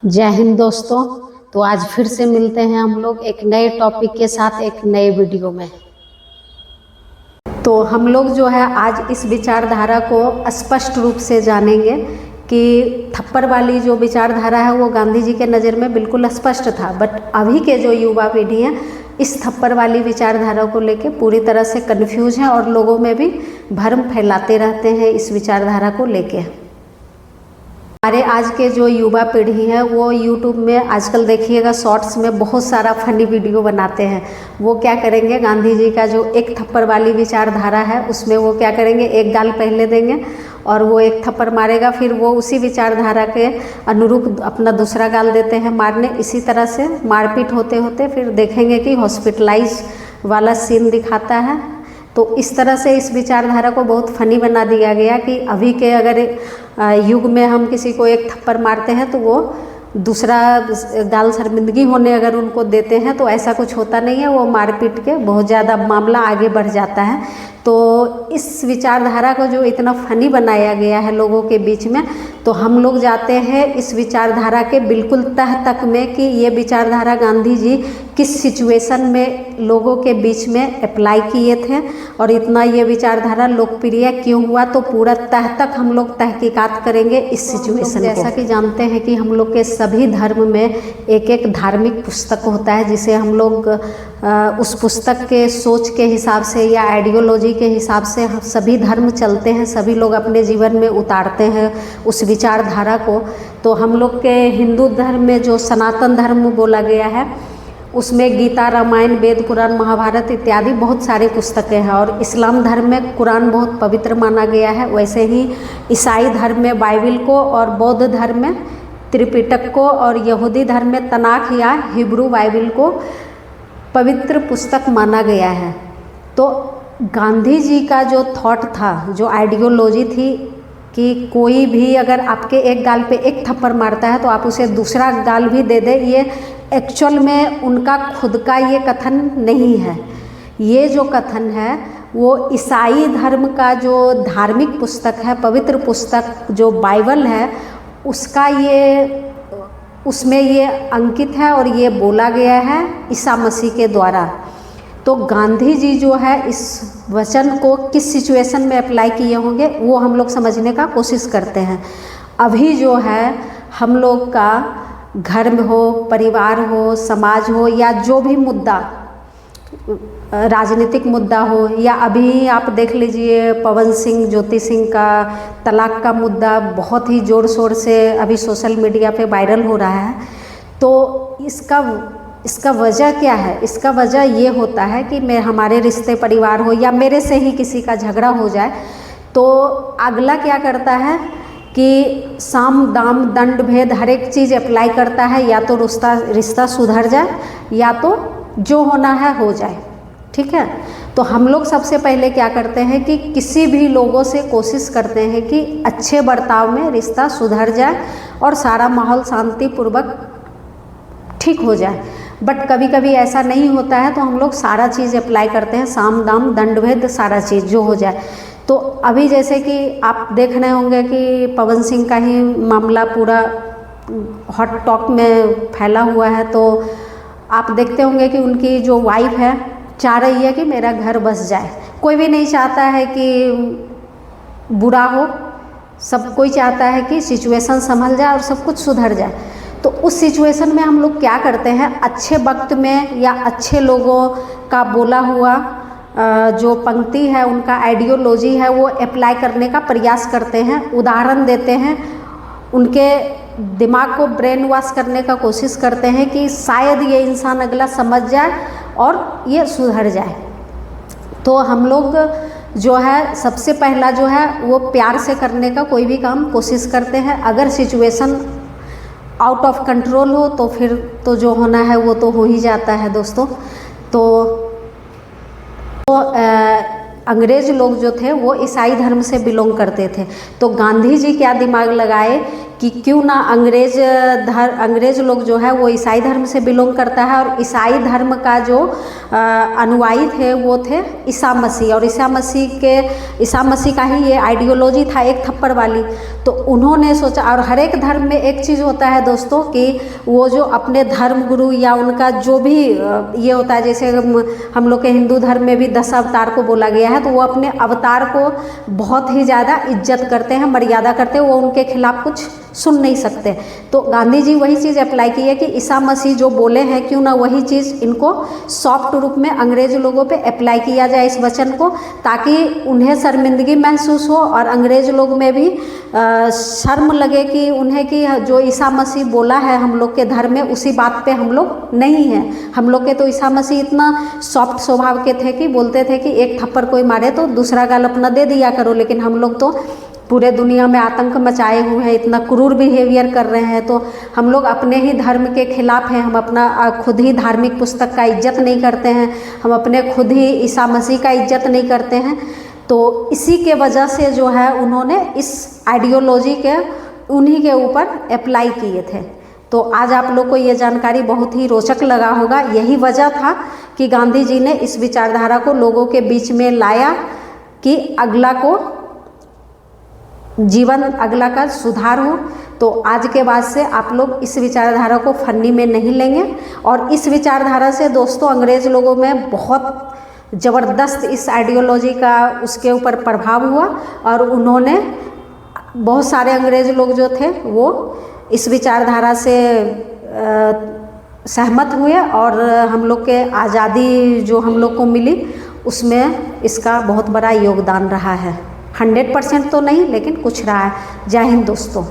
जय हिंद दोस्तों। तो आज फिर से मिलते हैं हम लोग एक नए टॉपिक के साथ एक नए वीडियो में। तो हम लोग जो है आज इस विचारधारा को स्पष्ट रूप से जानेंगे कि थप्पड़ वाली जो विचारधारा है वो गांधी जी के नज़र में बिल्कुल स्पष्ट था, बट अभी के जो युवा पीढ़ी है इस थप्पड़ वाली विचारधारा को लेके पूरी तरह से कन्फ्यूज है और लोगों में भी भ्रम फैलाते रहते हैं इस विचारधारा को लेके। हमारे आज के जो युवा पीढ़ी है वो यूट्यूब में आजकल देखिएगा शॉर्ट्स में बहुत सारा फनी वीडियो बनाते हैं। वो क्या करेंगे, गांधी जी का जो एक थप्पड़ वाली विचारधारा है उसमें वो क्या करेंगे, एक गाल पहले देंगे और वो एक थप्पड़ मारेगा, फिर वो उसी विचारधारा के अनुरूप अपना दूसरा गाल देते हैं मारने। इसी तरह से मारपीट होते होते फिर देखेंगे कि हॉस्पिटलाइज वाला सीन दिखाता है। तो इस तरह से इस विचारधारा को बहुत फनी बना दिया गया कि अभी के अगर युग में हम किसी को एक थप्पड़ मारते हैं तो वो दूसरा गाल शर्मिंदगी होने अगर उनको देते हैं तो ऐसा कुछ होता नहीं है, वो मारपीट के बहुत ज़्यादा मामला आगे बढ़ जाता है। तो इस विचारधारा को जो इतना फनी बनाया गया है लोगों के बीच में, तो हम लोग जाते हैं इस विचारधारा के बिल्कुल तह तक में कि ये विचारधारा गांधी जी किस सिचुएशन में लोगों के बीच में अप्लाई किए थे और इतना ये विचारधारा लोकप्रिय क्यों हुआ। तो पूरा तह तक हम लोग तहकीकात करेंगे इस सिचुएशन को। जैसा कि जानते हैं कि हम लोग के सभी धर्म में एक एक धार्मिक पुस्तक होता है जिसे हम लोग उस पुस्तक के सोच के हिसाब से या आइडियोलॉजी के हिसाब से सभी धर्म चलते हैं, सभी लोग अपने जीवन में उतारते हैं उस विचारधारा को। तो हम लोग के हिंदू धर्म में जो सनातन धर्म बोला गया है उसमें गीता, रामायण, वेद, पुराण, महाभारत इत्यादि बहुत सारे पुस्तकें हैं और इस्लाम धर्म में कुरान बहुत पवित्र माना गया है। वैसे ही ईसाई धर्म में बाइबिल को और बौद्ध धर्म में त्रिपिटक को और यहूदी धर्म में तनाख या हिब्रू बाइबिल को पवित्र पुस्तक माना गया है। तो गांधी जी का जो थॉट था, जो आइडियोलॉजी थी कि कोई भी अगर आपके एक गाल पे एक थप्पड़ मारता है तो आप उसे दूसरा गाल भी दे दे, ये एक्चुअल में उनका खुद का ये कथन नहीं है। ये जो कथन है वो ईसाई धर्म का जो धार्मिक पुस्तक है, पवित्र पुस्तक जो बाइबल है उसका उसमें ये अंकित है और ये बोला गया है ईसा मसीह के द्वारा। तो गांधी जी जो है इस वचन को किस सिचुएशन में अप्लाई किए होंगे वो हम लोग समझने का कोशिश करते हैं। अभी जो है हम लोग का घर में हो, परिवार हो, समाज हो या जो भी मुद्दा, राजनीतिक मुद्दा हो, या अभी आप देख लीजिए पवन सिंह, ज्योति सिंह का तलाक का मुद्दा बहुत ही ज़ोर शोर से अभी सोशल मीडिया पे वायरल हो रहा है। तो इसका वजह क्या है? इसका वजह ये होता है कि हमारे रिश्ते परिवार हो या मेरे से ही किसी का झगड़ा हो जाए तो अगला क्या करता है कि साम दाम दंड भेद हर एक चीज़ अप्लाई करता है, या तो रिश्ता सुधर जाए या तो जो होना है हो जाए। ठीक है, तो हम लोग सबसे पहले क्या करते हैं कि किसी भी लोगों से कोशिश करते हैं कि अच्छे बर्ताव में रिश्ता सुधर जाए और सारा माहौल शांतिपूर्वक ठीक हो जाए। बट कभी कभी ऐसा नहीं होता है तो हम लोग सारा चीज़ अप्लाई करते हैं, साम दाम दंड भेद सारा चीज़ जो हो जाए। तो अभी जैसे कि आप देख रहे होंगे कि पवन सिंह का ही मामला पूरा हॉट टॉक में फैला हुआ है। तो आप देखते होंगे कि उनकी जो वाइफ है चाह रही है कि मेरा घर बस जाए। कोई भी नहीं चाहता है कि बुरा हो, सब कोई चाहता है कि सिचुएशन संभल जाए और सब कुछ सुधर जाए। तो उस सिचुएशन में हम लोग क्या करते हैं, अच्छे वक्त में या अच्छे लोगों का बोला हुआ जो पंक्ति है, उनका आइडियोलॉजी है, वो अप्लाई करने का प्रयास करते हैं, उदाहरण देते हैं, उनके दिमाग को ब्रेन वॉश करने का कोशिश करते हैं कि शायद ये इंसान अगला समझ जाए और ये सुधर जाए। तो हम लोग जो है सबसे पहला जो है वो प्यार से करने का कोई भी काम कोशिश करते हैं। अगर सिचुएशन आउट ऑफ कंट्रोल हो तो फिर तो जो होना है वो तो हो ही जाता है दोस्तों। तो अंग्रेज लोग जो थे वो ईसाई धर्म से बिलोंग करते थे। तो गांधी जी क्या दिमाग लगाए कि क्यों ना अंग्रेज लोग जो है वो ईसाई धर्म से बिलोंग करता है, और ईसाई धर्म का जो अनुयायी थे वो थे ईसा मसीह, और ईसा मसीह का ही ये आइडियोलॉजी था, एक थप्पड़ वाली। तो उन्होंने सोचा, और हर एक धर्म में एक चीज़ होता है दोस्तों कि वो जो अपने धर्म गुरु या उनका जो भी ये होता है, जैसे हम लोग के हिंदू धर्म में भी 10 अवतार को बोला गया है, तो वो अपने अवतार को बहुत ही ज़्यादा इज्जत करते हैं, मर्यादा करते हैं, वो उनके खिलाफ कुछ सुन नहीं सकते। तो गांधी जी वही चीज़ अप्लाई की है कि ईसा मसीह जो बोले हैं, क्यों ना वही चीज़ इनको सॉफ्ट रूप में अंग्रेज लोगों पे अप्लाई किया जाए इस वचन को, ताकि उन्हें शर्मिंदगी महसूस हो और अंग्रेज लोग में भी शर्म लगे कि उन्हें कि जो ईसा मसीह बोला है हम लोग के धर्म में, उसी बात पे हम लोग नहीं हैं। हम लोग के तो ईसा मसीह इतना सॉफ्ट स्वभाव के थे कि बोलते थे कि एक थप्पड़ कोई मारे तो दूसरा गाल अपना दे दिया करो, लेकिन हम लोग तो पूरे दुनिया में आतंक मचाए हुए हैं, इतना क्रूर बिहेवियर कर रहे हैं, तो हम लोग अपने ही धर्म के खिलाफ हैं। हम अपना खुद ही धार्मिक पुस्तक का इज्जत नहीं करते हैं, हम अपने खुद ही ईसा मसीह का इज्जत नहीं करते हैं। तो इसी के वजह से जो है उन्होंने इस आइडियोलॉजी के उन्हीं के ऊपर अप्लाई किए थे। तो आज आप लोग को ये जानकारी बहुत ही रोचक लगा होगा। यही वजह था कि गांधी जी ने इस विचारधारा को लोगों के बीच में लाया कि अगला का सुधार हो। तो आज के बाद से आप लोग इस विचारधारा को फन्नी में नहीं लेंगे, और इस विचारधारा से दोस्तों अंग्रेज लोगों में बहुत ज़बरदस्त इस आइडियोलॉजी का उसके ऊपर प्रभाव हुआ, और उन्होंने बहुत सारे अंग्रेज लोग जो थे वो इस विचारधारा से सहमत हुए, और हम लोग के आज़ादी जो हम लोग को मिली उसमें इसका बहुत बड़ा योगदान रहा है। 100% तो नहीं, लेकिन कुछ रहा है। जय हिंद दोस्तों।